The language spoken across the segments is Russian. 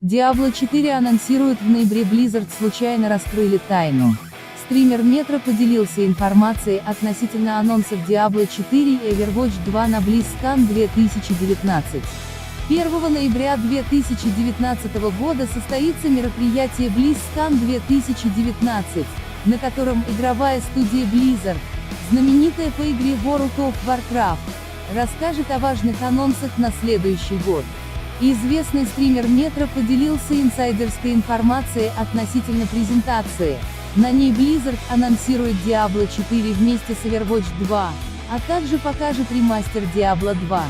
Diablo 4 анонсируют в ноябре. Blizzard случайно раскрыли тайну. Стример Metro поделился информацией относительно анонсов Diablo 4 и Overwatch 2 на BlizzCon 2019. 1 ноября 2019 года состоится мероприятие BlizzCon 2019, на котором игровая студия Blizzard, знаменитая по игре World of Warcraft, расскажет о важных анонсах на следующий год. Известный стример Metro поделился инсайдерской информацией относительно презентации. На ней Blizzard анонсирует Diablo 4 вместе с Overwatch 2, а также покажет ремастер Diablo 2.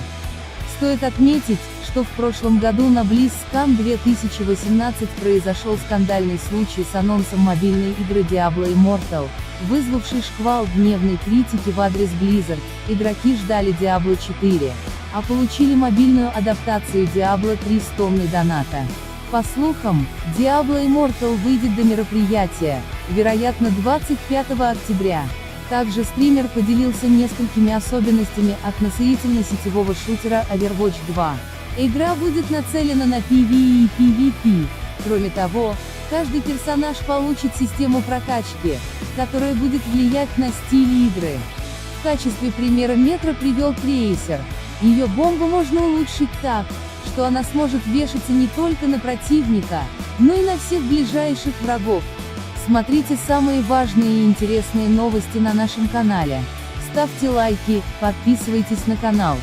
Стоит отметить, что в прошлом году на BlizzCon 2018 произошел скандальный случай с анонсом мобильной игры Diablo Immortal, вызвавший шквал гневной критики в адрес Blizzard. Игроки ждали Diablo 4, а получили мобильную адаптацию Diablo 3 с тонной доната. По слухам, Diablo Immortal выйдет до мероприятия, вероятно 25 октября. Также стример поделился несколькими особенностями относительно сетевого шутера Overwatch 2. Игра будет нацелена на PvE и PvP. Кроме того, каждый персонаж получит систему прокачки, которая будет влиять на стиль игры. В качестве примера Metro привел Трейсер. Ее бомбу можно улучшить так, что она сможет вешаться не только на противника, но и на всех ближайших врагов. Смотрите самые важные и интересные новости на нашем канале. Ставьте лайки, подписывайтесь на канал.